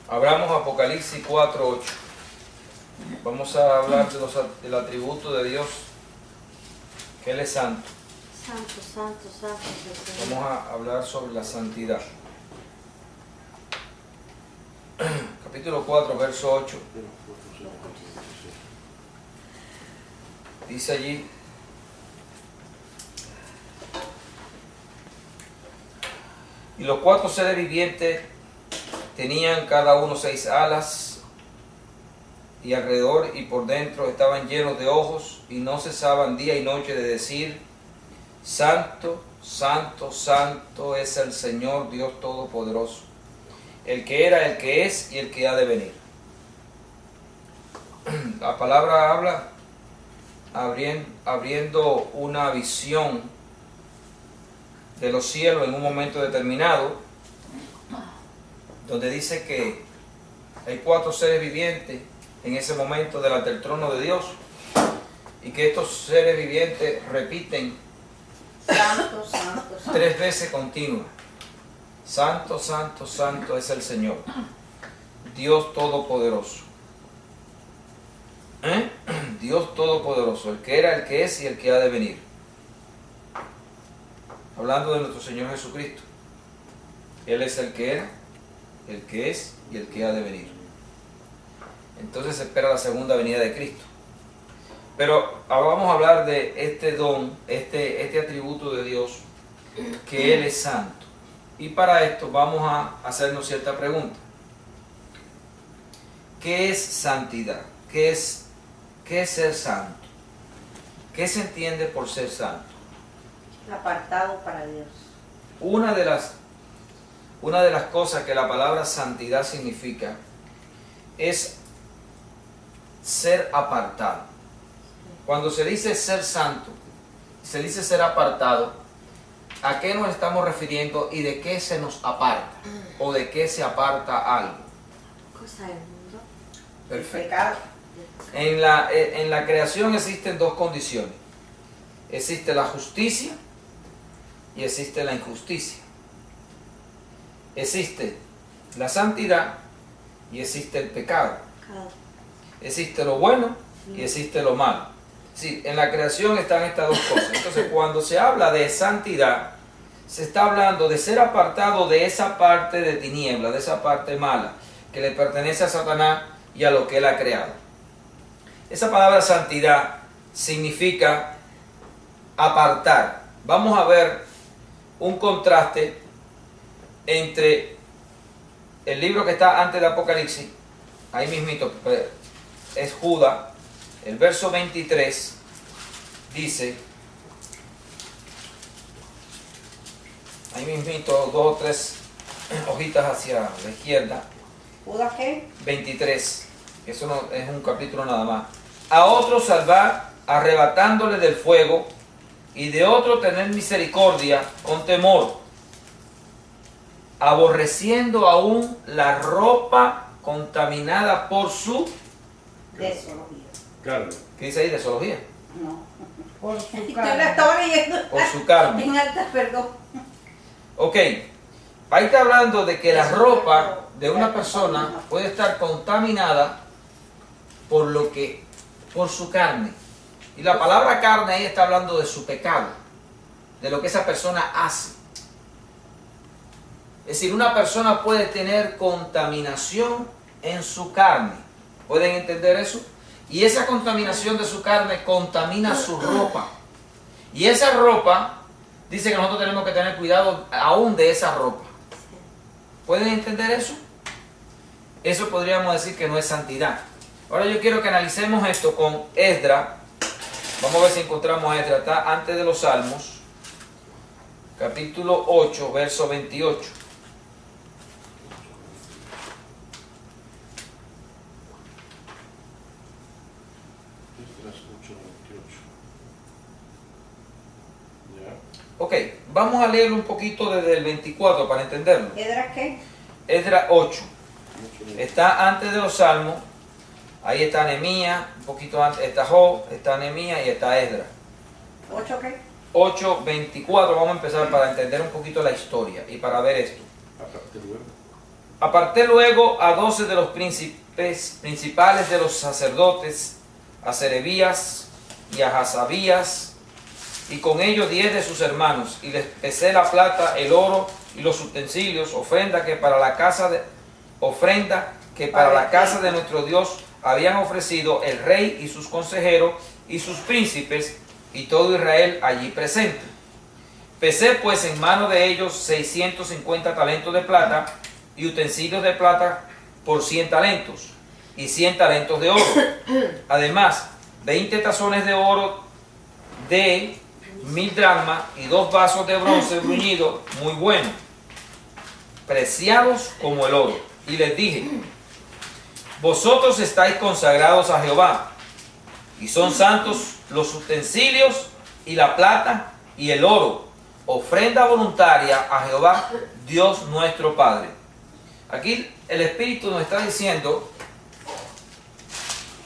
Abramos Apocalipsis 4:8. Vamos a hablar del atributo de Dios, que Él es santo. Santo, santo, santo es el Señor. Vamos a hablar sobre la santidad. Capítulo 4, verso 8. Dice allí: y los cuatro seres vivientes tenían cada uno 6 alas, y alrededor y por dentro estaban llenos de ojos, y no cesaban día y noche de decir: Santo, santo, santo es el Señor Dios Todopoderoso, el que era, el que es y el que ha de venir. La palabra habla abriendo una visión de los cielos en un momento determinado, donde dice que hay 4 seres vivientes en ese momento delante del trono de Dios, y que estos seres vivientes repiten Santo, santo, santo. 3 veces continuas: Santo, santo, santo es el Señor, Dios Todopoderoso. Dios Todopoderoso, el que era, el que es y el que ha de venir. Hablando de nuestro Señor Jesucristo. Él es el que era, el que es y el que ha de venir. Entonces se espera la segunda venida de Cristo. Pero ahora vamos a hablar de este don, este atributo de Dios, que Él es santo. Y para esto vamos a hacernos cierta pregunta. ¿Qué es santidad? ¿Qué es ser santo? ¿Qué se entiende por ser santo? Apartado para Dios. Una de las cosas que la palabra santidad significa es ser apartado. Cuando se dice ser santo, se dice ser apartado, ¿a qué nos estamos refiriendo y de qué se nos aparta? ¿O de qué se aparta algo? Cosa del mundo. Perfecto. Pecado. En la creación existen 2 condiciones. Existe la justicia y existe la injusticia. Existe la santidad y existe el pecado. Pecado. Existe lo bueno y existe lo malo. Sí, en la creación están estas 2 cosas. Entonces, cuando se habla de santidad, se está hablando de ser apartado de esa parte de tiniebla, de esa parte mala, que le pertenece a Satanás y a lo que él ha creado. Esa palabra santidad significa apartar. Vamos a ver un contraste entre el libro que está antes del Apocalipsis, ahí mismito, es Judas, el verso 23, dice, ahí mismito, 2 o 3 hojitas hacia la izquierda, ¿Judas qué? 23, eso no es un capítulo nada más. A otro salvar arrebatándole del fuego, y de otro tener misericordia con temor, aborreciendo aún la ropa contaminada por su Desología. Carne. ¿qué dice ahí? Desología. No. Por su Yo la carne. estaba leyendo. Por su carne. En alta, perdón. Ok, ahí está hablando de que la ropa de una persona puede estar contaminada por su carne. Y la palabra carne ahí está hablando de su pecado, de lo que esa persona hace. Es decir, una persona puede tener contaminación en su carne. ¿Pueden entender eso? Y esa contaminación de su carne contamina su ropa. Y esa ropa, dice que nosotros tenemos que tener cuidado aún de esa ropa. ¿Pueden entender eso? Eso podríamos decir que no es santidad. Ahora yo quiero que analicemos esto con Esdras. Vamos a ver si encontramos Esdras. Está antes de los Salmos. Capítulo 8, verso 28. Esdras 8:28. Ya. Ok, vamos a leerlo un poquito desde el 24 para entenderlo. ¿Esdras qué? Esdras 8. 8:28. Está antes de los Salmos. Ahí está Nehemías, un poquito antes está Job, está Nehemías y está Esdras. ¿8 qué? 8:24, vamos a empezar para entender un poquito la historia y para ver esto. Aparte luego. Aparté luego a 12 de los principales de los sacerdotes, a Serebías y a Hasabías, y con ellos 10 de sus hermanos, y les pesé la plata, el oro y los utensilios, ofrenda que para la casa de nuestro Dios habían ofrecido el rey y sus consejeros y sus príncipes y todo Israel allí presente. Pesé pues en mano de ellos 650 talentos de plata y utensilios de plata por 100 talentos y 100 talentos de oro. Además, 20 tazones de oro de 1000 dracmas y 2 vasos de bronce bruñido muy buenos, preciados como el oro. Y les dije: vosotros estáis consagrados a Jehová, y son santos los utensilios y la plata y el oro, ofrenda voluntaria a Jehová, Dios nuestro Padre. Aquí el Espíritu nos está diciendo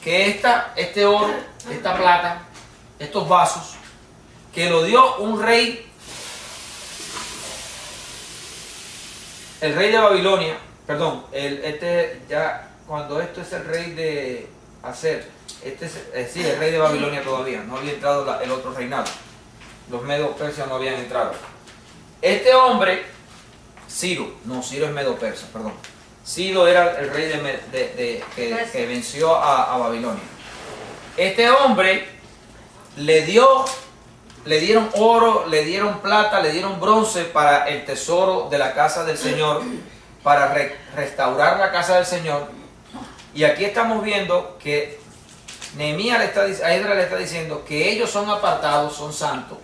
que este oro, esta plata, estos vasos, que lo dio un rey, el rey de Babilonia, perdón, cuando esto es el rey de Aser, sí, el rey de Babilonia todavía, no había entrado el otro reinado, los medos persas no habían entrado. Este hombre, Ciro es medo persa, perdón. Ciro era el rey que venció a Babilonia. Este hombre le dieron oro, le dieron plata, le dieron bronce para el tesoro de la casa del Señor, para restaurar la casa del Señor. Y aquí estamos viendo que Nehemías a Esdras le está diciendo que ellos son apartados, son santos,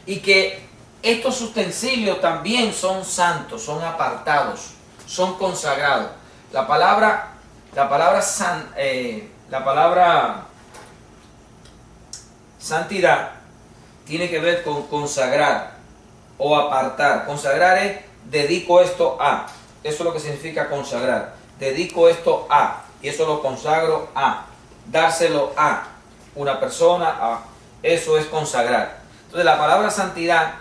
y que estos utensilios también son santos, son apartados, son consagrados. La palabra santidad tiene que ver con consagrar o apartar. Consagrar es dedico esto a. Eso es lo que significa consagrar. Dedico esto a, y eso lo consagro a. Dárselo a una persona, eso es consagrar. Entonces la palabra santidad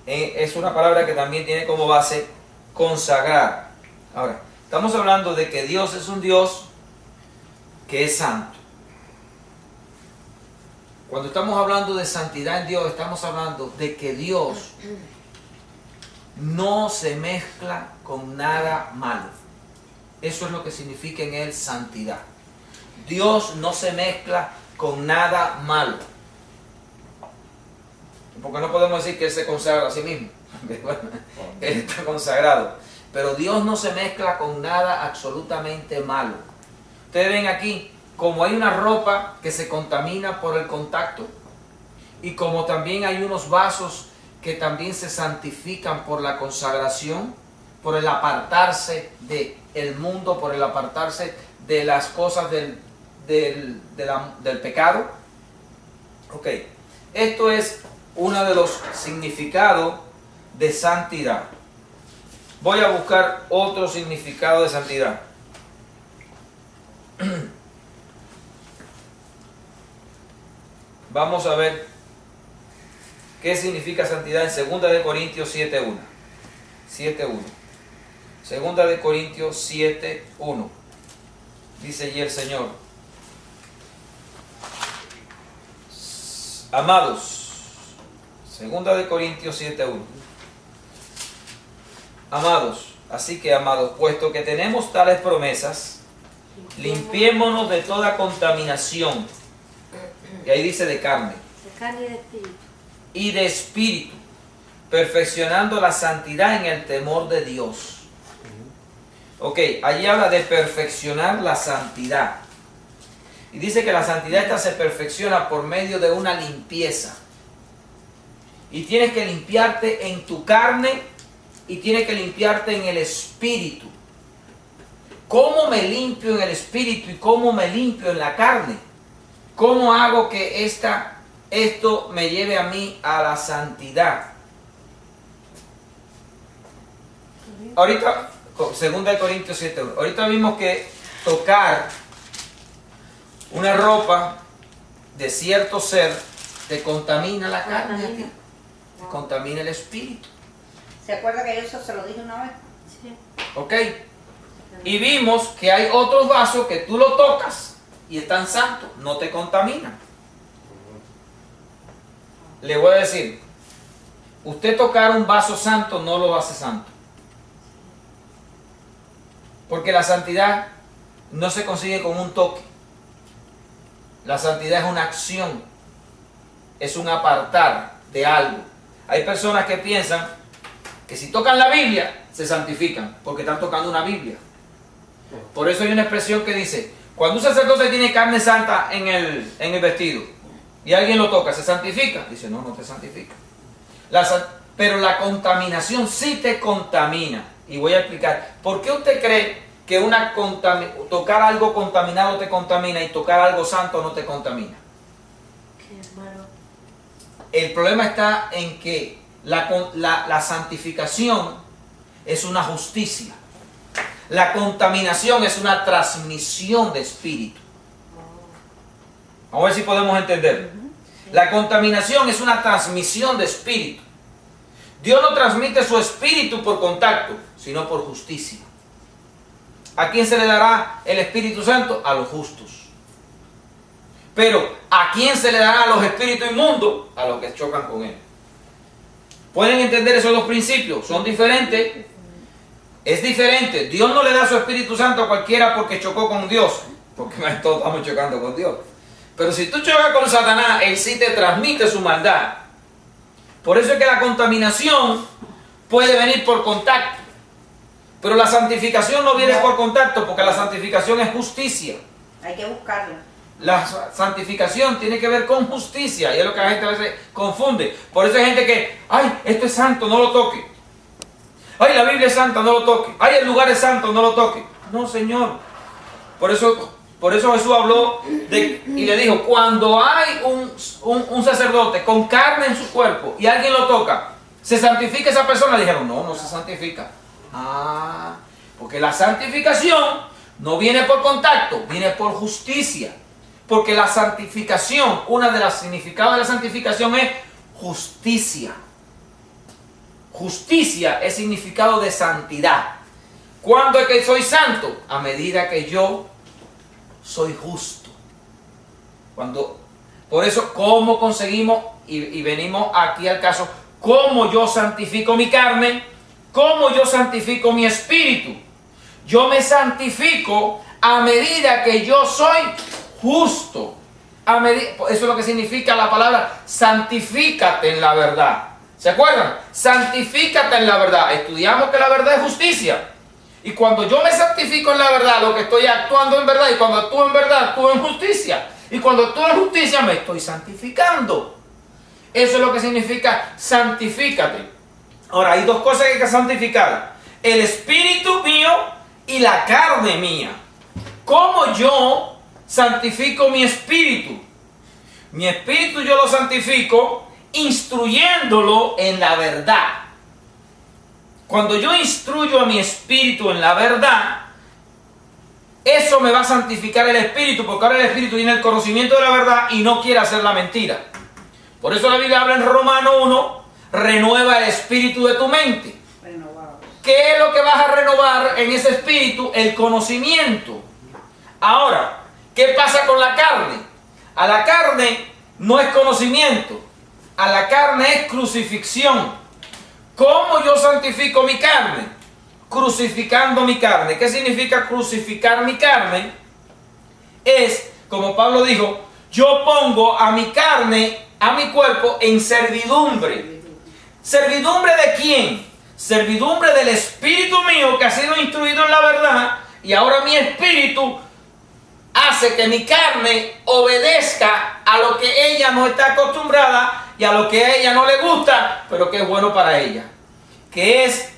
es una palabra que también tiene como base consagrar. Ahora, estamos hablando de que Dios es un Dios que es santo. Cuando estamos hablando de santidad en Dios, estamos hablando de que Dios no se mezcla con nada malo. Eso es lo que significa en él santidad. Dios no se mezcla con nada malo. Porque no podemos decir que Él se consagra a sí mismo. Él está consagrado. Pero Dios no se mezcla con nada absolutamente malo. Ustedes ven aquí, como hay una ropa que se contamina por el contacto, y como también hay unos vasos que también se santifican por la consagración, por el apartarse del mundo, por el apartarse de las cosas del pecado. Ok, esto es uno de los significados de santidad. Voy a buscar otro significado de santidad. Vamos a ver qué significa santidad en 2 de Corintios 7.1. 7.1. 2 de Corintios 7.1. Dice allí el Señor: amados, 2 de Corintios 7.1. Amados, así que amados, puesto que tenemos tales promesas, limpiémonos de toda contaminación. Y ahí dice de carne. De carne y de espíritu. Y de espíritu, perfeccionando la santidad en el temor de Dios. Ok, allí habla de perfeccionar la santidad. Y dice que la santidad esta se perfecciona por medio de una limpieza. Y tienes que limpiarte en tu carne y tienes que limpiarte en el espíritu. ¿Cómo me limpio en el espíritu y cómo me limpio en la carne? ¿Cómo hago que esto me lleve a mí a la santidad? Ahorita, 2 de Corintios 7.1. Ahorita vimos que tocar una ropa de cierto ser te contamina la carne, te contamina el espíritu. ¿Se acuerda que yo eso se lo dije una vez? Sí. ¿Ok? Y vimos que hay otros vasos que tú lo tocas y están santos, no te contaminan. Le voy a decir, usted tocar un vaso santo no lo hace santo. Porque la santidad no se consigue con un toque. La santidad es una acción, es un apartar de algo. Hay personas que piensan que si tocan la Biblia se santifican, porque están tocando una Biblia. Por eso hay una expresión que dice, cuando un sacerdote tiene carne santa en el vestido y alguien lo toca, ¿se santifica? Dice, no, no te santifica. Pero la contaminación sí te contamina. Y voy a explicar, ¿por qué usted cree que tocar algo contaminado te contamina y tocar algo santo no te contamina? El problema está en que la santificación es una justicia. La contaminación es una transmisión de espíritu. Vamos a ver si podemos entender. La contaminación es una transmisión de espíritu. Dios no transmite su espíritu por contacto, sino por justicia. ¿A quién se le dará el Espíritu Santo? A los justos. Pero ¿a quién se le dará a los espíritus inmundos? A los que chocan con él. ¿Pueden entender esos dos principios? Son diferentes. Es diferente. Dios no le da su Espíritu Santo a cualquiera porque chocó con Dios. Porque todos estamos chocando con Dios. Pero si tú chocas con Satanás, él sí te transmite su maldad. Por eso es que la contaminación puede venir por contacto. Pero la santificación no viene por contacto, porque la santificación es justicia. Hay que buscarla. La santificación tiene que ver con justicia, y es lo que la gente a veces confunde. Por eso hay gente que, ay, esto es santo, no lo toque. Ay, la Biblia es santa, no lo toque. Ay, el lugar es santo, no lo toque. No, Señor. Por eso Jesús habló y le dijo, cuando hay un sacerdote con carne en su cuerpo y alguien lo toca, ¿se santifica esa persona? Le dijeron, no, no se santifica. Ah, porque la santificación no viene por contacto, viene por justicia. Porque la santificación, una de los significados de la santificación es justicia. Justicia es significado de santidad. ¿Cuándo es que soy santo? A medida que yo soy justo. Por eso, ¿cómo conseguimos? Y venimos aquí al caso, ¿cómo yo santifico mi carne? ¿Cómo yo santifico mi espíritu? Yo me santifico a medida que yo soy justo. Eso es lo que significa la palabra santifícate en la verdad. ¿Se acuerdan? Santifícate en la verdad. Estudiamos que la verdad es justicia. Y cuando yo me santifico en la verdad, lo que estoy actuando en verdad, y cuando actúo en verdad, actúo en justicia. Y cuando actúo en justicia, me estoy santificando. Eso es lo que significa santifícate. Ahora, hay dos cosas que hay que santificar. El espíritu mío y la carne mía. ¿Cómo yo santifico mi espíritu? Mi espíritu yo lo santifico instruyéndolo en la verdad. Cuando yo instruyo a mi espíritu en la verdad, eso me va a santificar el espíritu, porque ahora el espíritu tiene el conocimiento de la verdad y no quiere hacer la mentira. Por eso la Biblia habla en Romanos 1, renueva el espíritu de tu mente. Renovado. ¿Qué es lo que vas a renovar en ese espíritu? El conocimiento. Ahora, ¿qué pasa con la carne? A la carne no es conocimiento, a la carne es crucifixión. ¿Cómo yo santifico mi carne? Crucificando mi carne. ¿Qué significa crucificar mi carne? Es, como Pablo dijo, yo pongo a mi carne, a mi cuerpo en servidumbre. ¿Servidumbre de quién? Servidumbre del espíritu mío que ha sido instruido en la verdad, y ahora mi espíritu hace que mi carne obedezca a lo que ella no está acostumbrada y a lo que a ella no le gusta, pero que es bueno para ella, que es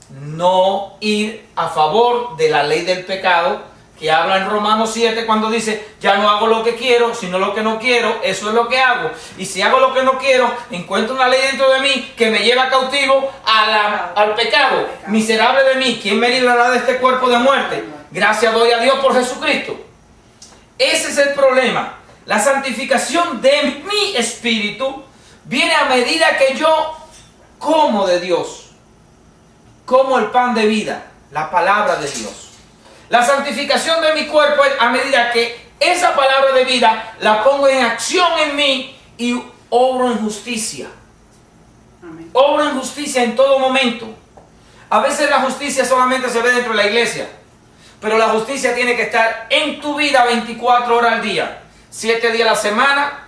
no ir a favor de la ley del pecado, que habla en Romanos 7 cuando dice, ya no hago lo que quiero, sino lo que no quiero, eso es lo que hago. Y si hago lo que no quiero, encuentro una ley dentro de mí que me lleva cautivo al pecado. Miserable de mí, ¿quién me librará de este cuerpo de muerte? Gracias doy a Dios por Jesucristo. Ese es el problema. La santificación de mi espíritu viene a medida que yo como de Dios, como el pan de vida, la palabra de Dios. La santificación de mi cuerpo es a medida que esa palabra de vida la pongo en acción en mí y obro en justicia. Amén. Obro en justicia en todo momento. A veces la justicia solamente se ve dentro de la iglesia, pero la justicia tiene que estar en tu vida 24 horas al día, 7 días a la semana,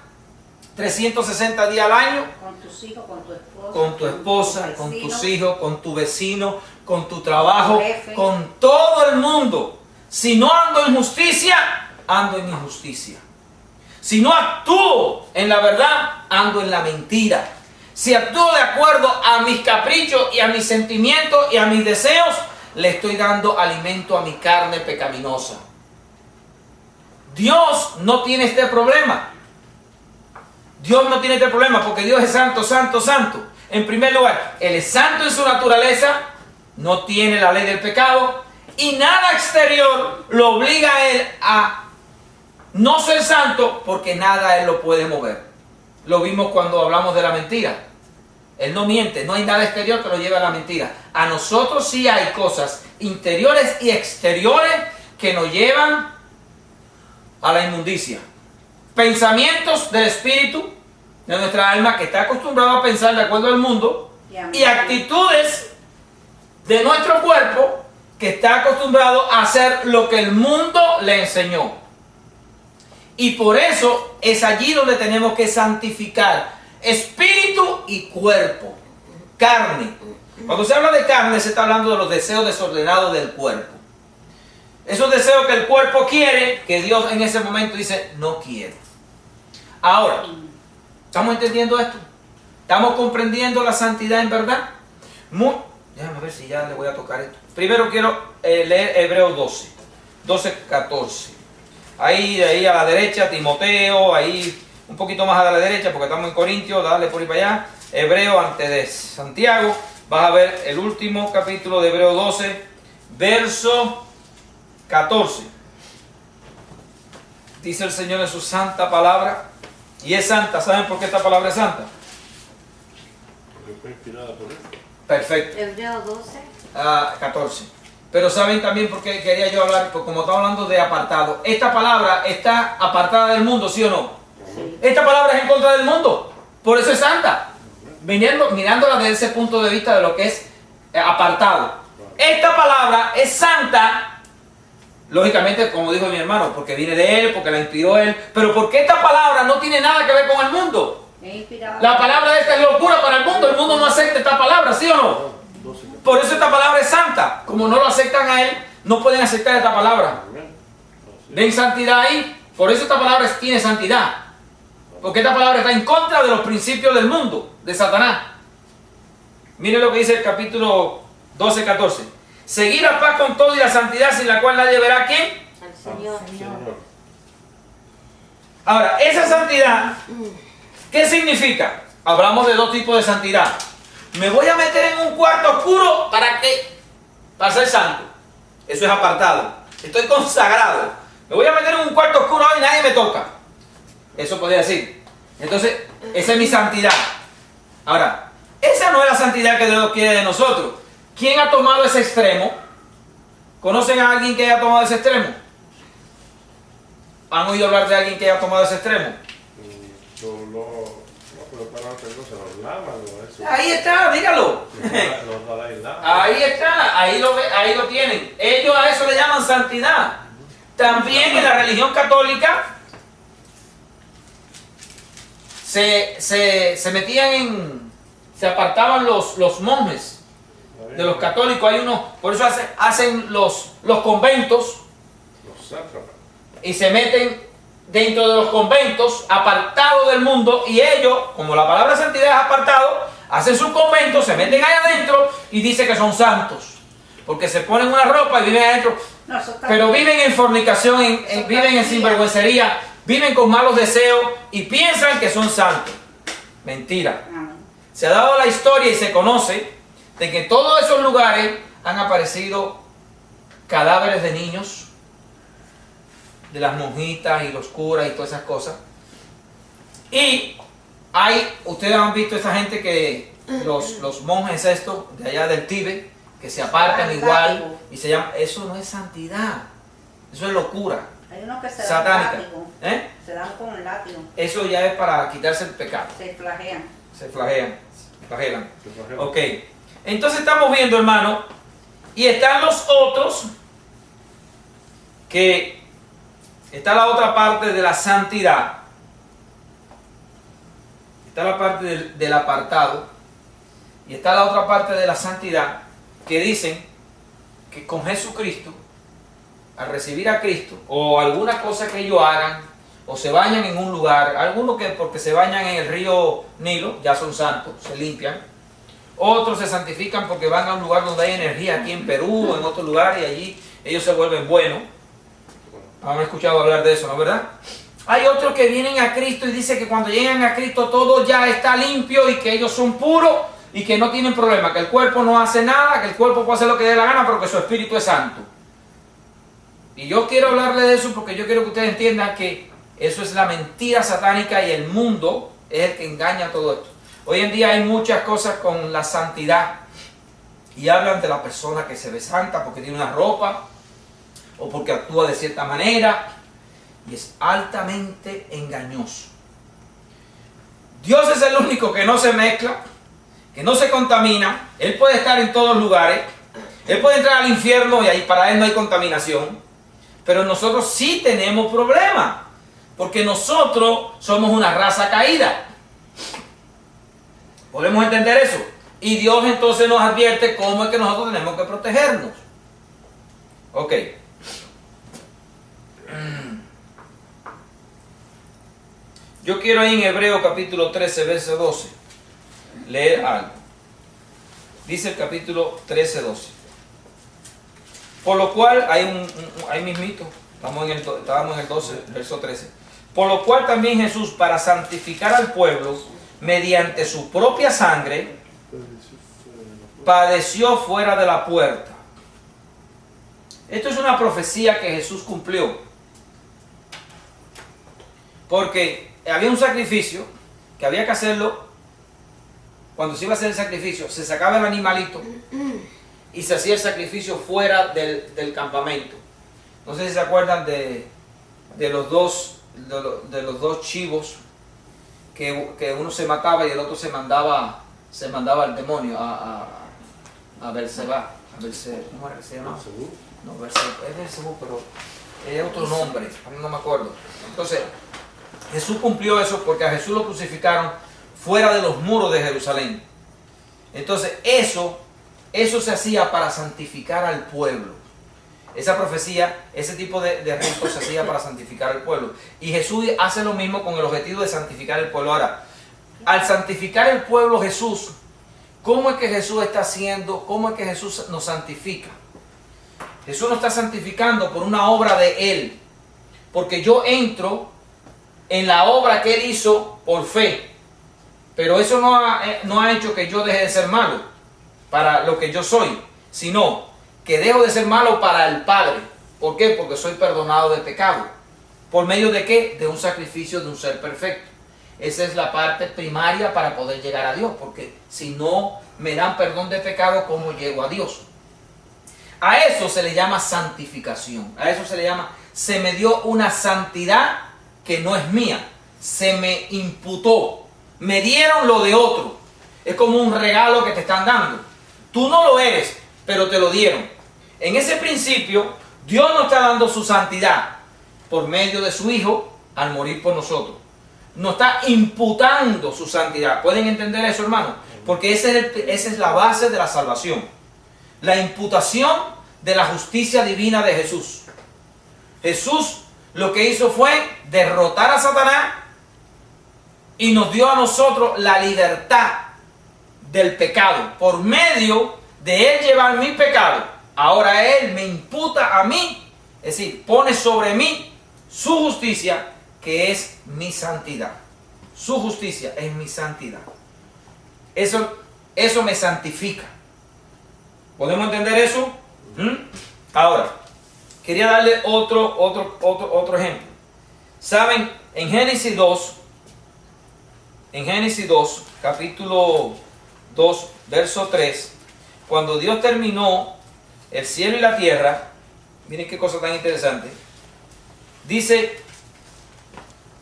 360 días al año, Con tus hijos, con tu esposa. con tu esposa, con vecino. tus hijos, con tu vecino, con tu trabajo, Con tu jefe. con todo el mundo. Si no ando en justicia, ando en injusticia. Si no actúo en la verdad, ando en la mentira. Si actúo de acuerdo a mis caprichos y a mis sentimientos y a mis deseos, le estoy dando alimento a mi carne pecaminosa. Dios no tiene este problema. Dios no tiene este problema porque Dios es santo, santo, santo. En primer lugar, Él es santo en su naturaleza, no tiene la ley del pecado y nada exterior lo obliga a Él a no ser santo porque nada Él lo puede mover. Lo vimos cuando hablamos de la mentira. Él no miente, no hay nada exterior que lo lleve a la mentira. A nosotros sí hay cosas interiores y exteriores que nos llevan a la inmundicia. Pensamientos del espíritu de nuestra alma que está acostumbrado a pensar de acuerdo al mundo y actitudes de nuestro cuerpo que está acostumbrado a hacer lo que el mundo le enseñó. Y por eso es allí donde tenemos que santificar espíritu y cuerpo, carne. Cuando se habla de carne se está hablando de los deseos desordenados del cuerpo. Esos deseos que el cuerpo quiere, que Dios en ese momento dice, no quiero. Ahora, ¿estamos entendiendo esto? ¿Estamos comprendiendo la santidad en verdad? Déjame ver si ya le voy a tocar esto. Primero quiero leer Hebreos 12, 14. Ahí, de ahí a la derecha, Timoteo, ahí un poquito más a la derecha, porque estamos en Corintios, dale por ahí para allá. Hebreo antes de Santiago. Vas a ver el último capítulo de Hebreos 12, verso 14. Dice el Señor en su santa palabra, y es santa. ¿Saben por qué esta palabra es santa? Porque fue inspirada por Él. Perfecto. Hebreo 12. 14. Pero saben también por qué quería yo hablar, porque como estamos hablando de apartado, esta palabra está apartada del mundo, ¿sí o no? Sí. Esta palabra es en contra del mundo, por eso es santa. Mirándola desde ese punto de vista de lo que es apartado. Esta palabra es santa, lógicamente, como dijo mi hermano, porque viene de él, porque la inspiró él, pero porque esta palabra no tiene nada que ver con el mundo. Es inspirada. La palabra esta es locura para el mundo no acepta esta palabra, ¿sí o no? 12. Por eso esta palabra es santa. Como no lo aceptan a él, no pueden aceptar esta palabra. Amén. ¿Ven santidad ahí? Por eso esta palabra tiene santidad. Porque esta palabra está en contra de los principios del mundo, de Satanás. Miren lo que dice el capítulo 12, 14. Seguir la paz con todo y la santidad sin la cual nadie verá a quién. Al Señor. Señor. Ahora, esa santidad, ¿qué significa? Hablamos de dos tipos de santidad. Me voy a meter en un cuarto oscuro ¿para qué? Para ser santo. Eso es apartado. Estoy consagrado. Me voy a meter en un cuarto oscuro y nadie me toca. Eso podría decir. Entonces, esa es mi santidad. Ahora, esa no es la santidad que Dios quiere de nosotros. ¿Quién ha tomado ese extremo? ¿Conocen a alguien que haya tomado ese extremo? ¿Han oído hablar de alguien que haya tomado ese extremo? Pero para otra cosa, los lavan o eso. Ahí está, dígalo. Los da ahí lavan. Ahí está, ahí lo tienen. Ellos a eso le llaman santidad. También en la religión católica se metían se apartaban los monjes de los católicos. Hay unos, por eso hacen los conventos Los sátrapas. y se meten dentro de los conventos, apartados del mundo, y ellos, como la palabra santidad es apartado, hacen sus conventos, se meten ahí adentro y dicen que son santos, porque se ponen una ropa y viven adentro, No, eso está pero bien. viven en fornicación, viven en sinvergüencería, viven con malos deseos y piensan que son santos. Mentira. Amén. Se ha dado la historia y se conoce de que en todos esos lugares han aparecido cadáveres de niños, de las monjitas y los curas y todas esas cosas. Y ustedes han visto esa gente que los monjes estos de allá del Tíbet, que se apartan Ah, igual látigo. y se llaman. Eso no es santidad. Eso es locura Hay unos que se dan satánica. látigo. ¿Eh? Se dan con el látigo. Eso ya es para quitarse el pecado. Se flagean. Se flagelan. Se flagela. Ok. Entonces estamos viendo, hermano, y están los otros, que está la otra parte de la santidad. Está la parte del apartado, y está la otra parte de la santidad, que dicen que con Jesucristo, al recibir a Cristo, o alguna cosa que ellos hagan, o se bañan en un lugar, algunos que porque se bañan en el río Nilo, ya son santos, se limpian. Otros se santifican porque van a un lugar donde hay energía, aquí en Perú o en otro lugar, y allí ellos se vuelven buenos. Han escuchado hablar de eso, ¿no es verdad? Hay otros que vienen a Cristo y dicen que cuando llegan a Cristo todo ya está limpio y que ellos son puros y que no tienen problema, que el cuerpo no hace nada, que el cuerpo puede hacer lo que dé la gana, pero que su espíritu es santo. Y yo quiero hablarle de eso porque yo quiero que ustedes entiendan que eso es la mentira satánica y el mundo es el que engaña todo esto. Hoy en día hay muchas cosas con la santidad y hablan de la persona que se ve santa porque tiene una ropa o porque actúa de cierta manera, y es altamente engañoso. Dios es el único que no se mezcla, que no se contamina. Él puede estar en todos lugares, Él puede entrar al infierno y ahí para Él no hay contaminación, pero nosotros sí tenemos problemas, porque nosotros somos una raza caída. ¿Podemos entender eso? Y Dios entonces nos advierte cómo es que nosotros tenemos que protegernos. Ok. Yo quiero ahí en Hebreo capítulo 13, verso 12, leer algo. Dice el capítulo 13, 12. Por lo cual, hay mismito, estábamos en el 12, verso 13. Por lo cual también Jesús, para santificar al pueblo, mediante su propia sangre, padeció fuera de la puerta. Esto es una profecía que Jesús cumplió. Porque había un sacrificio que había que hacerlo. Cuando se iba a hacer el sacrificio, se sacaba el animalito y se hacía el sacrificio fuera del campamento. No sé si se acuerdan de los dos chivos que uno se mataba y el otro se mandaba al demonio, a Berseba. ¿Cómo era que se llama? No, es Berseba, pero es otro nombre, no me acuerdo. Entonces, Jesús cumplió eso porque a Jesús lo crucificaron fuera de los muros de Jerusalén. Entonces, eso se hacía para santificar al pueblo. Esa profecía, ese tipo de ritos se hacía para santificar al pueblo. Y Jesús hace lo mismo con el objetivo de santificar el pueblo. Ahora, al santificar el pueblo Jesús, ¿cómo es que Jesús está haciendo? ¿Cómo es que Jesús nos santifica? Jesús nos está santificando por una obra de Él. Porque yo entro en la obra que Él hizo por fe. Pero eso no ha hecho que yo deje de ser malo para lo que yo soy, sino que dejo de ser malo para el Padre. ¿Por qué? Porque soy perdonado de pecado. ¿Por medio de qué? De un sacrificio de un ser perfecto. Esa es la parte primaria para poder llegar a Dios, porque si no me dan perdón de pecado, ¿cómo llego a Dios? A eso se le llama santificación. A eso se le llama, se me dio una santidad que no es mía. Se me imputó. Me dieron lo de otro. Es como un regalo que te están dando. Tú no lo eres, pero te lo dieron. En ese principio, Dios nos está dando su santidad por medio de su Hijo al morir por nosotros. Nos está imputando su santidad. ¿Pueden entender eso, hermano? Porque esa es la base de la salvación. La imputación de la justicia divina de Jesús. Jesús lo que hizo fue derrotar a Satanás y nos dio a nosotros la libertad del pecado. Por medio de Él llevar mi pecado, ahora Él me imputa a mí, es decir, pone sobre mí su justicia, que es mi santidad. Su justicia es mi santidad. Eso me santifica. ¿Podemos entender eso? Ahora, quería darle otro ejemplo. ¿Saben? En Génesis 2, capítulo 2, verso 3, cuando Dios terminó el cielo y la tierra, miren qué cosa tan interesante, dice,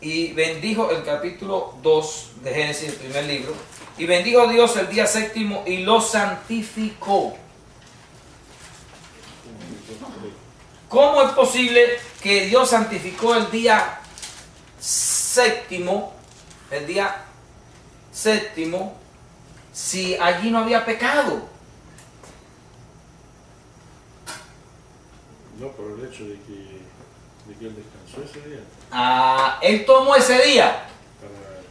y bendijo el capítulo 2 de Génesis, el primer libro, y bendijo Dios el día séptimo y lo santificó. ¿Cómo es posible que Dios santificó el día séptimo, si allí no había pecado? No, por el hecho de que él descansó ese día. Él tomó ese día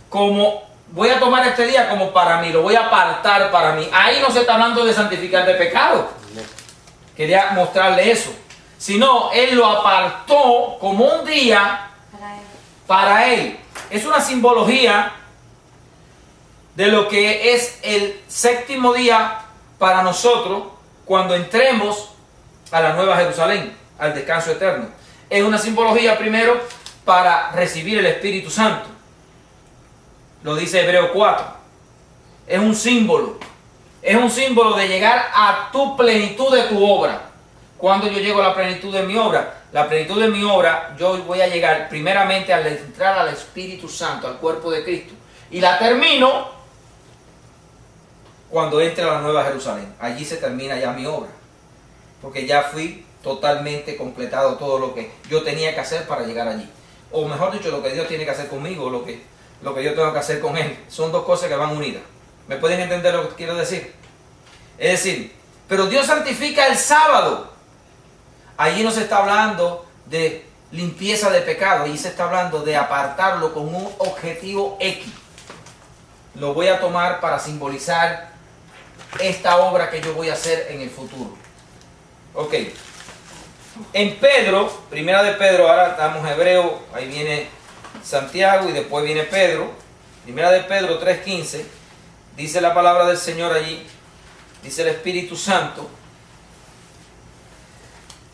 como, voy a tomar este día como para mí, lo voy a apartar para mí. Ahí no se está hablando de santificar de pecado. No. Quería mostrarle eso. Sino, él lo apartó como un día para él. Es una simbología de lo que es el séptimo día para nosotros cuando entremos a la Nueva Jerusalén, al descanso eterno. Es una simbología primero para recibir el Espíritu Santo. Lo dice Hebreos 4. Es un símbolo. Es un símbolo de llegar a tu plenitud de tu obra. Cuando yo llego a la plenitud de mi obra, la plenitud de mi obra, yo voy a llegar primeramente al entrar al Espíritu Santo, al cuerpo de Cristo. Y la termino cuando entre a la Nueva Jerusalén. Allí se termina ya mi obra. Porque ya fui totalmente completado todo lo que yo tenía que hacer para llegar allí. O mejor dicho, lo que Dios tiene que hacer conmigo, lo que yo tengo que hacer con Él. Son dos cosas que van unidas. ¿Me pueden entender lo que quiero decir? Es decir, pero Dios santifica el sábado. Allí no se está hablando de limpieza de pecado, allí se está hablando de apartarlo con un objetivo X. Lo voy a tomar para simbolizar esta obra que yo voy a hacer en el futuro. Ok. En Pedro, primera de Pedro, ahora estamos en Hebreo, ahí viene Santiago y después viene Pedro. Primera de Pedro 3:15, dice la palabra del Señor allí, dice el Espíritu Santo.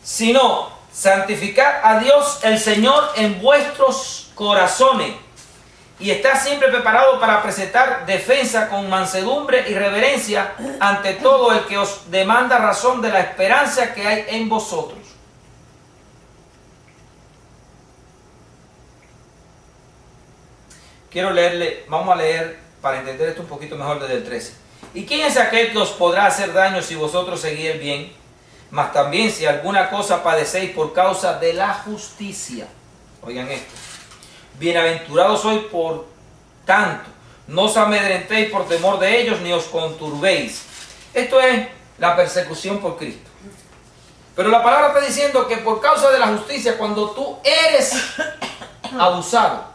Sino, santificad a Dios el Señor en vuestros corazones y está siempre preparado para presentar defensa con mansedumbre y reverencia ante todo el que os demanda razón de la esperanza que hay en vosotros. Quiero leerle, vamos a leer para entender esto un poquito mejor desde el 13. ¿Y quién es aquel que os podrá hacer daño si vosotros seguís el bien? Mas también si alguna cosa padecéis por causa de la justicia. Oigan esto. Bienaventurados sois por tanto. No os amedrentéis por temor de ellos, ni os conturbéis. Esto es la persecución por Cristo. Pero la palabra está diciendo que por causa de la justicia, cuando tú eres abusado,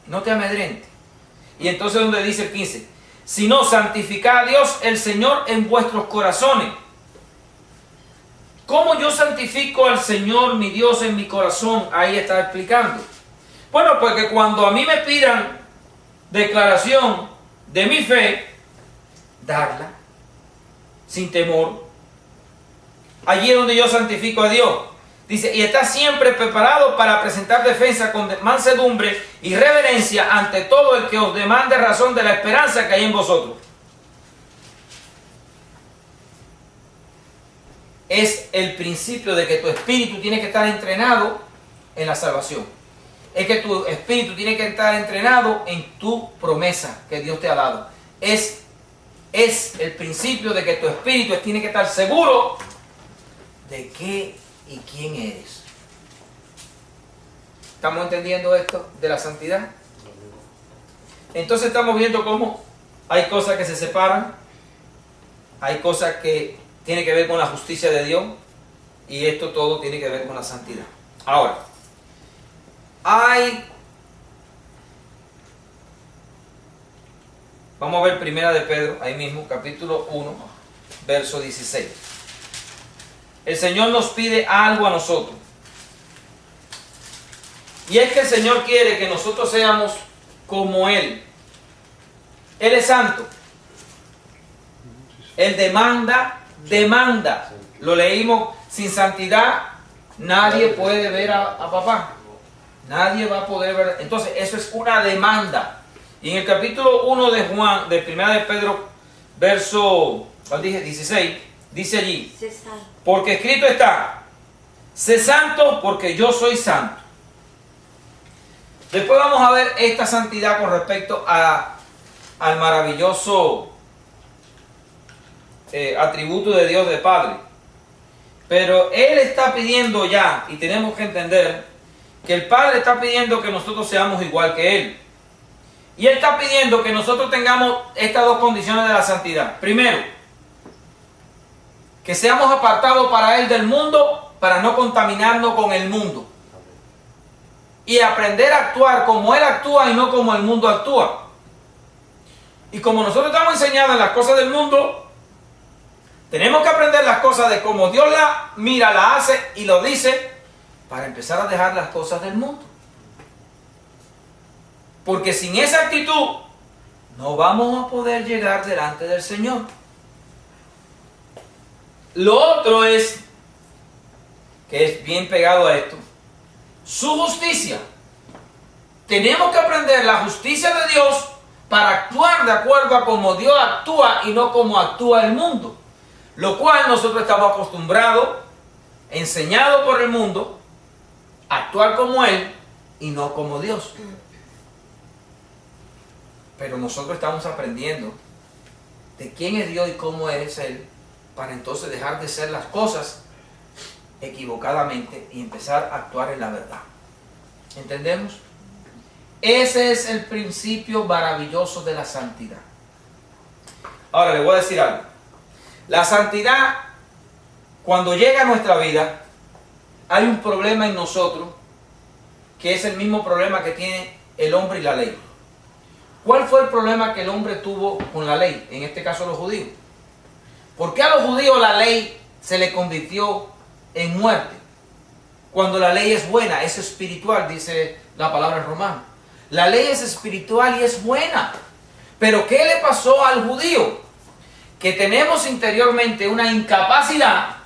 no te amedrentes. Y entonces donde dice el 15, sino santificad a Dios el Señor en vuestros corazones. ¿Cómo yo santifico al Señor mi Dios en mi corazón? Ahí está explicando. Bueno, porque cuando a mí me pidan declaración de mi fe, darla sin temor. Allí es donde yo santifico a Dios. Dice, y está siempre preparado para presentar defensa con mansedumbre y reverencia ante todo el que os demande razón de la esperanza que hay en vosotros. Es el principio de que tu espíritu tiene que estar entrenado en la salvación. Es que tu espíritu tiene que estar entrenado en tu promesa que Dios te ha dado. Es el principio de que tu espíritu tiene que estar seguro de qué y quién eres. ¿Estamos entendiendo esto de la santidad? Entonces estamos viendo cómo hay cosas que se separan, hay cosas que tienen que ver con la justicia de Dios y esto todo tiene que ver con la santidad. Ahora, vamos a ver primera de Pedro, ahí mismo, capítulo 1, verso 16. El Señor nos pide algo a nosotros. Y es que el Señor quiere que nosotros seamos como Él. Él es santo. Él demanda. Lo leímos, sin santidad nadie puede ver a papá. Nadie va a poder ver. Entonces, eso es una demanda. Y en el capítulo 1 de Juan, de primera de Pedro, verso ¿cuál dije? 16, dice allí, Sé santo. porque escrito está, sé santo porque yo soy santo. Después vamos a ver esta santidad con respecto al maravilloso atributo de Dios de Padre. Pero Él está pidiendo ya, y tenemos que entender, que el Padre está pidiendo que nosotros seamos igual que Él. Y Él está pidiendo que nosotros tengamos estas dos condiciones de la santidad. Primero, que seamos apartados para Él del mundo, para no contaminarnos con el mundo. Y aprender a actuar como Él actúa y no como el mundo actúa. Y como nosotros estamos enseñados en las cosas del mundo, tenemos que aprender las cosas de cómo Dios la mira, la hace y lo dice, para empezar a dejar las cosas del mundo. Porque sin esa actitud no vamos a poder llegar delante del Señor. Lo otro es, que es bien pegado a esto, su justicia. Tenemos que aprender la justicia de Dios para actuar de acuerdo a cómo Dios actúa y no como actúa el mundo. Lo cual nosotros estamos acostumbrados, enseñados por el mundo, a actuar como Él y no como Dios. Pero nosotros estamos aprendiendo de quién es Dios y cómo es Él, para entonces dejar de hacer las cosas equivocadamente y empezar a actuar en la verdad. ¿Entendemos? Ese es el principio maravilloso de la santidad. Ahora le voy a decir algo. La santidad, cuando llega a nuestra vida, hay un problema en nosotros que es el mismo problema que tiene el hombre y la ley. ¿Cuál fue el problema que el hombre tuvo con la ley? En este caso los judíos. ¿Por qué a los judíos la ley se le convirtió en muerte? Cuando la ley es buena, es espiritual, dice la palabra en Romano. La ley es espiritual y es buena. Pero ¿qué le pasó al judío? Que tenemos interiormente una incapacidad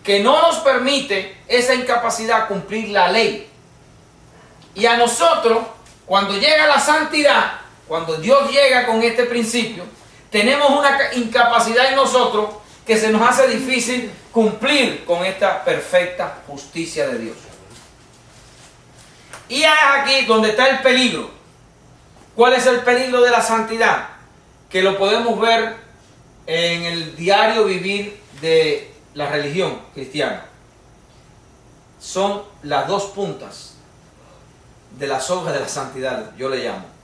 que no nos permite esa incapacidad cumplir la ley. Y a nosotros, cuando llega la santidad, cuando Dios llega con este principio, tenemos una incapacidad en nosotros que se nos hace difícil cumplir con esta perfecta justicia de Dios. Y es aquí donde está el peligro. ¿Cuál es el peligro de la santidad? Que lo podemos ver en el diario vivir de la religión cristiana. Son las dos puntas de la soga de la santidad, yo le llamo.